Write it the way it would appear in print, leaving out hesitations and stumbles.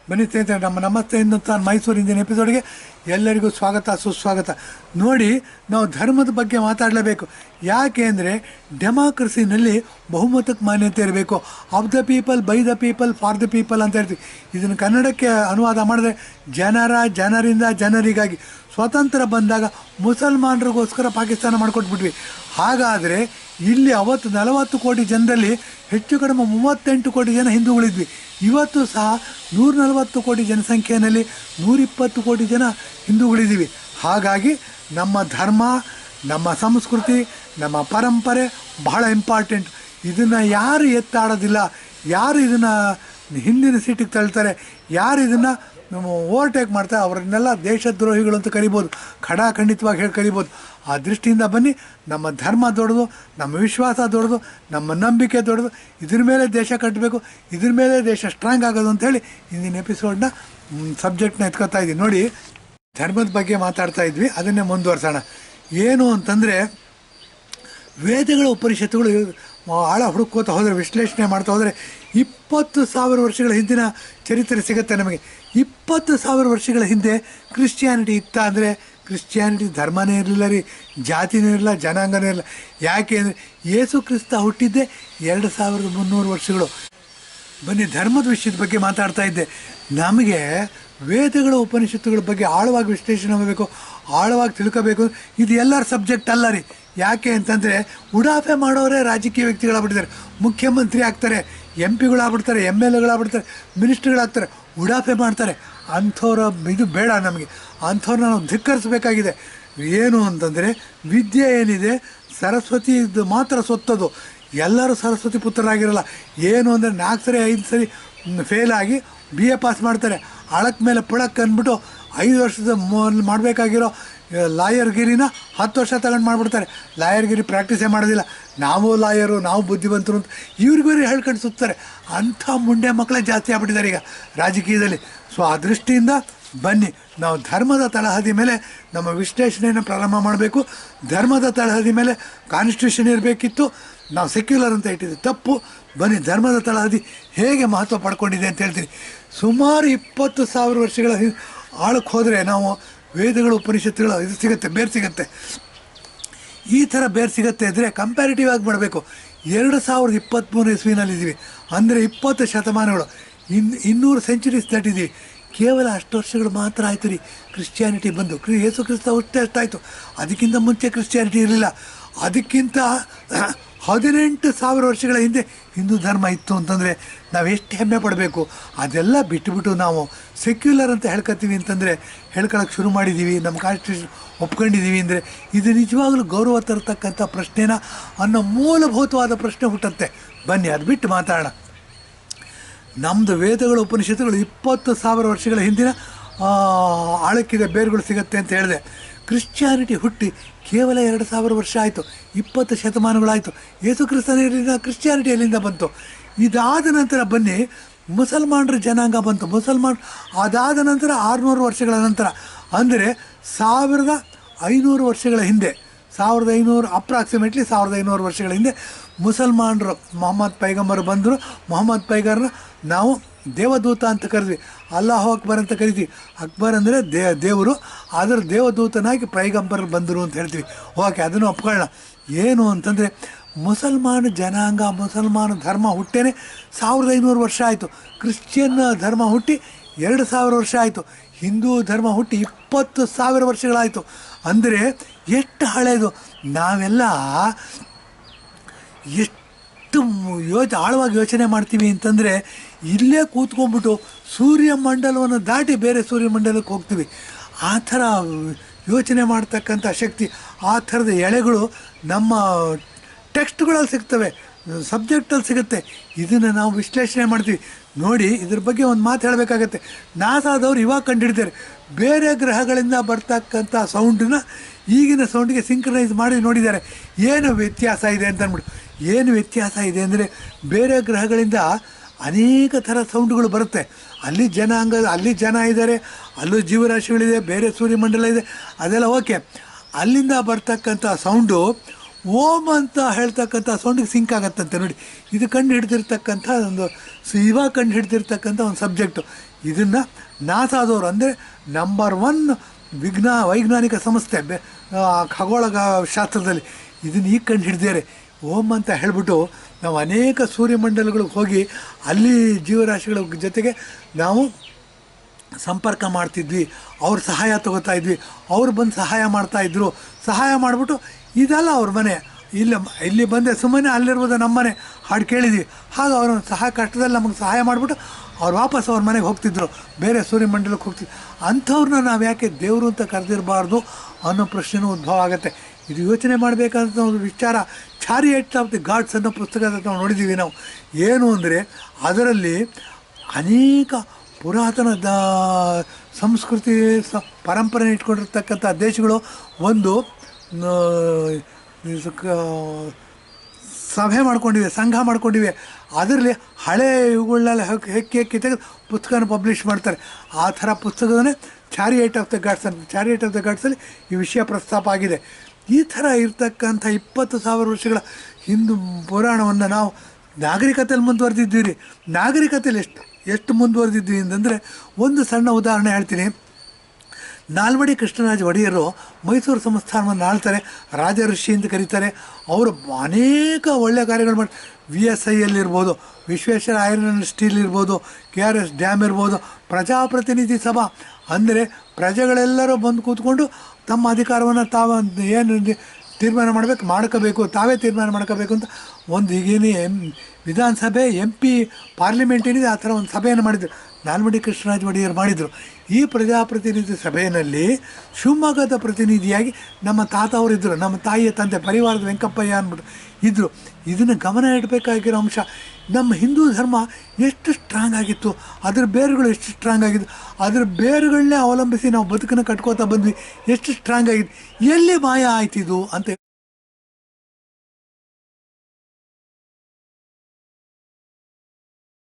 ಬನ್ನಿ ಸ್ನೇಹಿತರೆ, ನಮ್ಮ ನಮಸ್ತೆ ಹಿಂದೂಸ್ತಾನ್ ಮೈಸೂರು ಇಂದಿನ ಎಪಿಸೋಡ್ಗೆ ಎಲ್ಲರಿಗೂ ಸ್ವಾಗತ ಸುಸ್ವಾಗತ. ನೋಡಿ, ನಾವು ಧರ್ಮದ ಬಗ್ಗೆ ಮಾತಾಡಲೇಬೇಕು. ಯಾಕೆ ಅಂದರೆ ಡೆಮಾಕ್ರಸಿನಲ್ಲಿ ಬಹುಮತಕ್ಕೆ ಮಾನ್ಯತೆ ಇರಬೇಕು. Of the people, by the people, for the people ಅಂತ ಹೇಳ್ತೀವಿ. ಇದನ್ನು ಕನ್ನಡಕ್ಕೆ ಅನುವಾದ ಮಾಡಿದ್ರೆ ಜನರಿಂದ ಜನರಿಗಾಗಿ. ಸ್ವತಂತ್ರ ಬಂದಾಗ ಮುಸಲ್ಮಾನರಿಗೋಸ್ಕರ ಪಾಕಿಸ್ತಾನ ಮಾಡಿಕೊಟ್ಬಿಟ್ವಿ. ಹಾಗಾದರೆ ಇಲ್ಲಿ ಅವತ್ತು 40 ಕೋಟಿ ಜನರಲ್ಲಿ ಹೆಚ್ಚು ಕಡಿಮೆ 38 ಕೋಟಿ ಜನ ಹಿಂದೂಗಳಿದ್ವಿ. ಇವತ್ತು ಸಹ 140 ಕೋಟಿ ಜನಸಂಖ್ಯೆಯಲ್ಲಿ 120 ಕೋಟಿ ಜನ ಹಿಂದೂಗಳಿದ್ದೀವಿ. ಹಾಗಾಗಿ ನಮ್ಮ ಧರ್ಮ, ನಮ್ಮ ಸಂಸ್ಕೃತಿ, ನಮ್ಮ ಪರಂಪರೆ ಬಹಳ ಇಂಪಾರ್ಟೆಂಟ್. ಇದನ್ನು ಯಾರು ಎತ್ತಾಡೋದಿಲ್ಲ, ಯಾರು ಇದನ್ನು ಹಿಂದಿನ ಸೀಟಿಗೆ ತಳ್ತಾರೆ, ಯಾರು ಇದನ್ನು ಓವರ್ಟೇಕ್ ಮಾಡ್ತಾರೆ, ಅವರನ್ನೆಲ್ಲ ದೇಶದ್ರೋಹಿಗಳು ಅಂತ ಕರಿಬೋದು, ಖಡಾಖಂಡಿತವಾಗಿ ಹೇಳಿ ಕರಿಬೋದು. ಆ ದೃಷ್ಟಿಯಿಂದ ಬನ್ನಿ, ನಮ್ಮ ಧರ್ಮ ದೊಡ್ಡದು, ನಮ್ಮ ವಿಶ್ವಾಸ ದೊಡ್ಡದು, ನಮ್ಮ ನಂಬಿಕೆ ದೊಡ್ಡದು. ಇದ್ರ ಮೇಲೆ ದೇಶ ಕಟ್ಟಬೇಕು, ಇದ್ರ ಮೇಲೆ ದೇಶ ಸ್ಟ್ರಾಂಗ್ ಆಗೋದು ಅಂಥೇಳಿ ಇಂದಿನ ಎಪಿಸೋಡ್ನ ಸಬ್ಜೆಕ್ಟ್ನ ಎತ್ಕೊತಾ ಇದ್ದೀವಿ. ನೋಡಿ, ಧರ್ಮದ ಬಗ್ಗೆ ಮಾತಾಡ್ತಾ ಇದ್ವಿ, ಅದನ್ನೇ ಮುಂದುವರ್ಸೋಣ. ಏನು ಅಂತಂದರೆ, ವೇದಗಳ ಉಪನಿಷತ್ತುಗಳು ಆಳ ಹುಡುಕೋತಾ ಹೋದರೆ, ವಿಶ್ಲೇಷಣೆ ಮಾಡ್ತಾ ಹೋದರೆ 20,000 ವರ್ಷಗಳ ಹಿಂದಿನ ಚರಿತ್ರೆ ಸಿಗುತ್ತೆ ನಮಗೆ. 20,000 ವರ್ಷಗಳ ಹಿಂದೆ ಕ್ರಿಶ್ಚಿಯಾನಿಟಿ ಇತ್ತ ಅಂದರೆ, ಕ್ರಿಶ್ಚಿಯಾನಿಟಿ ಧರ್ಮನೇ ಇರಲಿಲ್ಲ ರೀ, ಜಾತಿನೂ ಇರಲಿಲ್ಲ, ಜನಾಂಗನೂ ಇರಲಿಲ್ಲ. ಯಾಕೆ ಅಂದರೆ ಯೇಸು ಕ್ರಿಸ್ತ ಹುಟ್ಟಿದ್ದೇ 2300 ವರ್ಷಗಳು. ಬನ್ನಿ, ಧರ್ಮದ ವಿಷಯದ ಬಗ್ಗೆ ಮಾತಾಡ್ತಾ ಇದ್ದೆ. ನಮಗೆ ವೇದಗಳ ಉಪನಿಷತ್ತುಗಳ ಬಗ್ಗೆ ಆಳವಾಗಿ ವಿಶ್ಲೇಷಣೆ ಮಾಡಬೇಕು, ಆಳವಾಗಿ ತಿಳ್ಕೋಬೇಕು. ಇದು ಎಲ್ಲರ ಸಬ್ಜೆಕ್ಟ್ ಅಲ್ಲ ರೀ. ಯಾಕೆ ಅಂತಂದರೆ ಉಡಾಫೆ ಮಾಡೋರೇ ರಾಜಕೀಯ ವ್ಯಕ್ತಿಗಳಾಗ್ಬಿಟ್ಟಿದ್ದಾರೆ. ಮುಖ್ಯಮಂತ್ರಿ ಆಗ್ತಾರೆ, MP ಗಳಾಗ್ಬಿಡ್ತಾರೆ, MLAಗಳಾಗ್ಬಿಡ್ತಾರೆ, ಮಿನಿಸ್ಟ್ರುಗಳಾಗ್ತಾರೆ, ಉಡಾಫೆ ಮಾಡ್ತಾರೆ. ಅಂಥವ್ರ ಇದು ಬೇಡ ನಮಗೆ. ಅಂಥವ್ರನ್ನ ನಾವು ಧಿಕ್ಕರಿಸಬೇಕಾಗಿದೆ. ಏನು ಅಂತಂದರೆ, ವಿದ್ಯೆ ಏನಿದೆ ಸರಸ್ವತಿದು ಮಾತ್ರ ಸೊತ್ತದು. ಎಲ್ಲರೂ ಸರಸ್ವತಿ ಪುತ್ರರಾಗಿರಲ್ಲ. ಏನು ಅಂದರೆ 4 ಸರಿ 5 ಸರಿ ಫೇಲಾಗಿ BA ಪಾಸ್ ಮಾಡ್ತಾರೆ. ಅಳಕ್ಕೆ ಮೇಲೆ ಪುಳಕ್ಕೆ ಅಂದ್ಬಿಟ್ಟು 5 ವರ್ಷದ ಮಾಡಬೇಕಾಗಿರೋ ಲಾಯರ್ಗಿರಿನ 10 ವರ್ಷ ತಗೊಂಡು ಮಾಡಿಬಿಡ್ತಾರೆ. ಲಾಯರ್ಗಿರಿ ಪ್ರಾಕ್ಟೀಸೇ ಮಾಡೋದಿಲ್ಲ. ನಾವು ಲಾಯರು, ನಾವು ಬುದ್ಧಿವಂತರು ಅಂತ ಇವ್ರಿಗೂ ಹೇಳ್ಕೊಂಡು ಸುತ್ತಾರೆ. ಅಂಥ ಮುಂಡೆ ಮಕ್ಕಳೇ ಜಾಸ್ತಿ ಆಗ್ಬಿಟ್ಟಿದ್ದಾರೆ ಈಗ ರಾಜಕೀಯದಲ್ಲಿ. ಸೊ ಆ ದೃಷ್ಟಿಯಿಂದ ಬನ್ನಿ, ನಾವು ಧರ್ಮದ ತಳಹದಿ ಮೇಲೆ ನಮ್ಮ ವಿಶ್ಲೇಷಣೆಯನ್ನು ಪ್ರಾರಂಭ ಮಾಡಬೇಕು. ಧರ್ಮದ ತಳಹದಿ ಮೇಲೆ ಕಾನ್ಸ್ಟಿಟ್ಯೂಷನ್ ಇರಬೇಕಿತ್ತು, ನಾವು ಸೆಕ್ಯುಲರ್ ಅಂತ ಇಟ್ಟಿದ್ದು ತಪ್ಪು. ಬನ್ನಿ, ಧರ್ಮದ ತಳಹದಿ ಹೇಗೆ ಮಹತ್ವ ಪಡ್ಕೊಂಡಿದೆ ಅಂತ ಹೇಳ್ತೀನಿ. ಸುಮಾರು 20,000 ವರ್ಷಗಳ ಆಳಕ್ಕೆ ಹೋದರೆ ನಾವು ವೇದಗಳು ಉಪನಿಷತ್ತುಗಳು ಇದು ಸಿಗುತ್ತೆ, ಬೇರೆ ಸಿಗುತ್ತೆ. ಈ ಥರ ಬೇರೆ ಸಿಗುತ್ತೆ ಅಂದರೆ ಕಂಪ್ಯಾರಿಟಿವ್ ಆಗಿ ಮಾಡಬೇಕು. 2023 ಇಸ್ವಿನಲ್ಲಿದ್ದೀವಿ ಅಂದರೆ 20 ಶತಮಾನಗಳು, 200 ಸೆಂಚುರೀಸ್ ದಾಟಿದ್ದೀವಿ. ಕೇವಲ ಅಷ್ಟು ವರ್ಷಗಳು ಮಾತ್ರ ಆಯಿತು ರೀ ಕ್ರಿಶ್ಚಿಯಾನಿಟಿ ಬಂದು. ಯೇಸು ಕ್ರಿಸ್ತ ಹುಟ್ಟೆ ಅಷ್ಟಾಯಿತು. ಅದಕ್ಕಿಂತ ಮುಂಚೆ ಕ್ರಿಶ್ಚಿಯಾನಿಟಿ ಇರಲಿಲ್ಲ. ಅದಕ್ಕಿಂತ 18,000 ವರ್ಷಗಳ ಹಿಂದೆ ಹಿಂದೂ ಧರ್ಮ ಇತ್ತು ಅಂತಂದರೆ ನಾವು ಎಷ್ಟು ಹೆಮ್ಮೆ ಪಡಬೇಕು. ಅದೆಲ್ಲ ಬಿಟ್ಟುಬಿಟ್ಟು ನಾವು ಸೆಕ್ಯುಲರ್ ಅಂತ ಹೇಳ್ಕೊತೀವಿ ಅಂತಂದರೆ, ಹೇಳ್ಕೊಳಕ್ಕೆ ಶುರು ಮಾಡಿದ್ದೀವಿ, ನಮ್ಮ ಕಾನ್ಸ್ಟಿಟ್ಯೂಷನ್ ಒಪ್ಕೊಂಡಿದ್ದೀವಿ ಅಂದರೆ ಇದು ನಿಜವಾಗಲೂ ಗೌರವ ತರತಕ್ಕಂಥ ಪ್ರಶ್ನೆನ ಅನ್ನೋ ಮೂಲಭೂತವಾದ ಪ್ರಶ್ನೆ ಹುಟ್ಟುತ್ತೆ. ಬನ್ನಿ, ಅದು ಬಿಟ್ಟು ಮಾತಾಡೋಣ. ನಮ್ಮದು ವೇದಗಳ ಉಪನಿಷತ್ತುಗಳು 20,000 ವರ್ಷಗಳ ಹಿಂದಿನ ಆಳಕ್ಕಿದೆ, ಬೇರುಗಳು ಸಿಗುತ್ತೆ ಅಂತ ಹೇಳಿದೆ. ಕ್ರಿಶ್ಚಿಯಾನಿಟಿ ಹುಟ್ಟಿ ಕೇವಲ 2,000 ವರ್ಷ ಆಯಿತು, 20 ಶತಮಾನಗಳಾಯಿತು. ಯೇಸು ಕ್ರಿಸ್ತನಿಂದ ಕ್ರಿಶ್ಚಿಯಾನಿಟಿ ಎಲ್ಲಿಂದ ಬಂತು? ಇದಾದ ನಂತರ ಬನ್ನಿ, ಮುಸಲ್ಮಾನರ ಜನಾಂಗ ಬಂತು. ಅದಾದ ನಂತರ 600 ವರ್ಷಗಳ ನಂತರ ಅಂದರೆ 1500 ವರ್ಷಗಳ ಹಿಂದೆ, 1500 ಅಪ್ರಾಕ್ಸಿಮೇಟ್ಲಿ 1500 ವರ್ಷಗಳ ಹಿಂದೆ ಮುಸಲ್ಮಾನರು, ಮೊಹಮ್ಮದ್ ಪೈಗಂಬರ್ ಬಂದರು. ಮೊಹಮ್ಮದ್ ಪೈಗಂಬರ್ನ ನಾವು ದೇವದೂತ ಅಂತ ಕರಿತೀವಿ, ಅಲ್ಲಾಹು ಅಕ್ಬರ್ ಅಂತ ಕರಿತೀವಿ. ಅಕ್ಬರ್ ಅಂದರೆ ದೇವರು, ಅದರ ದೇವದೂತನಾಗಿ ಪೈಗಂಬರ್ ಬಂದರು ಅಂತ ಹೇಳ್ತೀವಿ. ಓಕೆ, ಅದನ್ನು ಒಪ್ಕೊಳ್ಳೋಣ. ಏನು ಅಂತಂದರೆ, ಮುಸಲ್ಮಾನ ಜನಾಂಗ, ಮುಸಲ್ಮಾನ ಧರ್ಮ ಹುಟ್ಟೇನೆ 1500 ವರ್ಷ ಆಯಿತು. ಕ್ರಿಶ್ಚಿಯನ್ ಧರ್ಮ ಹುಟ್ಟಿ 2000 ವರ್ಷ ಆಯಿತು. ಹಿಂದೂ ಧರ್ಮ ಹುಟ್ಟಿ 20,000 ವರ್ಷಗಳಾಯಿತು. ಅಂದರೆ ಎಷ್ಟು ಹಳೆಯದು. ನಾವೆಲ್ಲ ಎಷ್ಟು ಆಳವಾಗಿ ಯೋಚನೆ ಮಾಡ್ತೀವಿ ಅಂತಂದರೆ, ಇಲ್ಲೇ ಕೂತ್ಕೊಂಡ್ಬಿಟ್ಟು ಸೂರ್ಯಮಂಡಲವನ್ನು ದಾಟಿ ಬೇರೆ ಸೂರ್ಯಮಂಡಲಕ್ಕೆ ಹೋಗ್ತೀವಿ. ಆ ಥರ ಯೋಚನೆ ಮಾಡ್ತಕ್ಕಂಥ ಶಕ್ತಿ, ಆ ಥರದ ಎಳೆಗಳು ನಮ್ಮ ಟೆಕ್ಸ್ಟ್ಗಳಲ್ಲಿ ಸಿಗ್ತವೆ, ಸಬ್ಜೆಕ್ಟಲ್ಲಿ ಸಿಗುತ್ತೆ. ಇದನ್ನು ನಾವು ವಿಶ್ಲೇಷಣೆ ಮಾಡ್ತೀವಿ. ನೋಡಿ, ಇದ್ರ ಬಗ್ಗೆ ಒಂದು ಮಾತು ಹೇಳಬೇಕಾಗತ್ತೆ. ನಾಸಾದವ್ರು ಇವಾಗ ಕಂಡುಹಿಡಿತಾರೆ, ಬೇರೆ ಗ್ರಹಗಳಿಂದ ಬರ್ತಕ್ಕಂಥ ಸೌಂಡನ್ನ ಈಗಿನ ಸೌಂಡಿಗೆ ಸಿಂಕ್ರನೈಸ್ ಮಾಡಿ ನೋಡಿದ್ದಾರೆ. ಏನು ವ್ಯತ್ಯಾಸ ಇದೆ ಅಂತ ಅಂದ್ಬಿಟ್ಟು. ಏನು ವ್ಯತ್ಯಾಸ ಇದೆ ಅಂದರೆ, ಬೇರೆ ಗ್ರಹಗಳಿಂದ ಅನೇಕ ಥರ ಸೌಂಡ್ಗಳು ಬರುತ್ತೆ. ಅಲ್ಲಿ ಜನ ಇದ್ದಾರೆ, ಅಲ್ಲೂ ಜೀವರಾಶಿಗಳಿದೆ, ಬೇರೆ ಸೂರ್ಯಮಂಡಲ ಇದೆ, ಅದೆಲ್ಲ ಓಕೆ. ಅಲ್ಲಿಂದ ಬರ್ತಕ್ಕಂಥ ಸೌಂಡು ಓಂ ಅಂತ ಹೇಳ್ತಕ್ಕಂಥ ಸೌಂಡಿಗೆ ಸಿಂಕ್ ಆಗತ್ತಂತೆ ನೋಡಿ. ಇದು ಕಂಡು ಹಿಡ್ದಿರ್ತಕ್ಕಂಥ ಒಂದು ಇವಾಗ ಕಂಡು ಹಿಡ್ದಿರ್ತಕ್ಕಂಥ ಒಂದು ಸಬ್ಜೆಕ್ಟು. ಇದನ್ನು ನಾಸಾದವರು ಅಂದರೆ ನಂಬರ್ 1 ವೈಜ್ಞಾನಿಕ ಸಂಸ್ಥೆ ಖಗೋಳ ಶಾಸ್ತ್ರದಲ್ಲಿ ಇದನ್ನು ಈಗ ಕಂಡು ಹಿಡ್ದಿದ್ದಾರೆ. ಓಂ ಅಂತ ಹೇಳಿಬಿಟ್ಟು ನಾವು ಅನೇಕ ಸೂರ್ಯಮಂಡಲಗಳಿಗೆ ಹೋಗಿ ಅಲ್ಲಿ ಜೀವರಾಶಿಗಳ ಜೊತೆಗೆ ನಾವು ಸಂಪರ್ಕ ಮಾಡ್ತಿದ್ವಿ, ಅವ್ರ ಸಹಾಯ ತೊಗೋತಾ ಇದ್ವಿ, ಅವ್ರು ಬಂದು ಸಹಾಯ ಮಾಡ್ತಾಯಿದ್ರು. ಸಹಾಯ ಮಾಡಿಬಿಟ್ಟು ಇದೆಲ್ಲ ಅವ್ರ ಮನೆ, ಇಲ್ಲಿ ಬಂದೆ ಸುಮ್ಮನೆ ಅಲ್ಲಿರ್ಬೋದು ನಮ್ಮ ಮನೆ ಹಾಡು ಕೇಳಿದ್ವಿ. ಹಾಗೆ ಅವ್ರ ಸಹಾಯ ಕಷ್ಟದಲ್ಲಿ ನಮಗೆ ಸಹಾಯ ಮಾಡಿಬಿಟ್ಟು ಅವ್ರು ವಾಪಸ್ ಅವ್ರ ಮನೆಗೆ ಹೋಗ್ತಿದ್ರು, ಬೇರೆ ಸೂರ್ಯಮಂಡಲಕ್ಕೆ ಹೋಗ್ತಿದ್ರು. ಅಂಥವ್ರನ್ನ ನಾವು ಯಾಕೆ ದೇವರು ಅಂತ ಕರೆದಿರಬಾರ್ದು ಅನ್ನೋ ಪ್ರಶ್ನೆನೂ ಉದ್ಭವ ಆಗುತ್ತೆ. ಇದು ಯೋಚನೆ ಮಾಡಬೇಕಾದಂಥ ಒಂದು ವಿಚಾರ. ಚಾರಿಯಟ್ ಆಫ್ ದಿ ಗಾಡ್ಸ್ ಅನ್ನೋ ಪುಸ್ತಕದ ನಾವು ನೋಡಿದ್ದೀವಿ ನಾವು. ಏನು ಅಂದರೆ ಅದರಲ್ಲಿ ಅನೇಕ ಪುರಾತನ ಸಂಸ್ಕೃತಿ ಪರಂಪರೆ ಇಟ್ಕೊಂಡಿರ್ತಕ್ಕಂಥ ದೇಶಗಳು ಒಂದು ಸಭೆ ಮಾಡ್ಕೊಂಡಿವೆ, ಸಂಘ ಮಾಡ್ಕೊಂಡಿವೆ. ಅದರಲ್ಲಿ ಹಳೆ ಇವುಗಳನ್ನೆಲ್ಲ ಹೆಕ್ಕಿ ತೆಗೆದು ಪುಸ್ತಕನ ಪಬ್ಲಿಷ್ ಮಾಡ್ತಾರೆ. ಆ ಥರ ಪುಸ್ತಕದನ್ನೇ ಚಾರಿಯಟ್ ಆಫ್ ದ ಗಾಡ್ಸ್ ಅಂತ. ಚಾರಿಯಟ್ ಆಫ್ ದ ಗಾಡ್ಸಲ್ಲಿ ಈ ವಿಷಯ ಪ್ರಸ್ತಾಪ ಆಗಿದೆ. ಈ ಥರ ಇರ್ತಕ್ಕಂಥ 20,000 ವರ್ಷಗಳ ಹಿಂದೂ ಪುರಾಣವನ್ನು ನಾವು ನಾಗರಿಕತೆಯಲ್ಲಿ ಮುಂದುವರೆದಿದ್ದೀವಿ. ನಾಗರಿಕತೆಯಲ್ಲಿ ಎಷ್ಟು ಮುಂದುವರೆದಿದ್ವಿ ಅಂತಂದರೆ ಒಂದು ಸಣ್ಣ ಉದಾಹರಣೆ ಹೇಳ್ತೀನಿ. ನಾಲ್ವಡಿ ಕೃಷ್ಣರಾಜ ಒಡೆಯರು ಮೈಸೂರು ಸಂಸ್ಥಾನವನ್ನು ಆಳ್ತಾರೆ. ರಾಜ ಋಷಿ ಅಂತ ಕರೀತಾರೆ. ಅವರು ಅನೇಕ ಒಳ್ಳೆಯ ಕಾರ್ಯಗಳು ಮಾಡಿ VSIಯಲ್ಲಿರ್ಬೋದು, ವಿಶ್ವೇಶ್ವರ ಐರನ್ ಆ್ಯಂಡ್ ಸ್ಟೀಲ್ ಇರ್ಬೋದು, KRS ಡ್ಯಾಮ್ ಇರ್ಬೋದು, ಪ್ರಜಾಪ್ರತಿನಿಧಿ ಸಭಾ ಅಂದರೆ ಪ್ರಜೆಗಳೆಲ್ಲರೂ ಬಂದು ಕೂತ್ಕೊಂಡು ತಮ್ಮ ಅಧಿಕಾರವನ್ನು ತಾವು ಏನು ತೀರ್ಮಾನ ಮಾಡ್ಕೋಬೇಕು, ತಾವೇ ತೀರ್ಮಾನ ಮಾಡ್ಕೋಬೇಕು ಅಂತ ಒಂದು ಈಗೇನು ವಿಧಾನಸಭೆ MP ಪಾರ್ಲಿಮೆಂಟ್ ಏನಿದೆ ಆ ಥರ ಒಂದು ಸಭೆಯನ್ನು ಮಾಡಿದರು. ನಾಲ್ವಡಿ ಕೃಷ್ಣರಾಜ ಒಡೆಯರು ಮಾಡಿದರು. ಈ ಪ್ರಜಾಪ್ರತಿನಿಧಿ ಸಭೆಯಲ್ಲಿ ಶಿವಮೊಗ್ಗದ ಪ್ರತಿನಿಧಿಯಾಗಿ ನಮ್ಮ ತಾತ ಅವರಿದ್ದರು, ನಮ್ಮ ತಾಯಿಯ ತಂದೆ ಪರಿವಾರದ ವೆಂಕಪ್ಪಯ್ಯ ಅಂದ್ಬಿಟ್ಟು ಇದ್ದರು. ಇದನ್ನು ಗಮನ ಇಡಬೇಕಾಗಿರೋ ಅಂಶ. ನಮ್ಮ ಹಿಂದೂ ಧರ್ಮ ಎಷ್ಟು ಸ್ಟ್ರಾಂಗ್ ಆಗಿತ್ತು, ಅದರ ಬೇರುಗಳು ಎಷ್ಟು ಸ್ಟ್ರಾಂಗ್ ಆಗಿದ್ದು, ಅದರ ಬೇರುಗಳನ್ನೇ ಅವಲಂಬಿಸಿ ನಾವು ಬದುಕನ್ನು ಕಟ್ಕೋತಾ ಬಂದ್ವಿ. ಎಷ್ಟು ಸ್ಟ್ರಾಂಗ್ ಆಗಿದ್ದು, ಎಲ್ಲಿ ಮಾಯ ಆಯ್ತಿದು ಅಂತ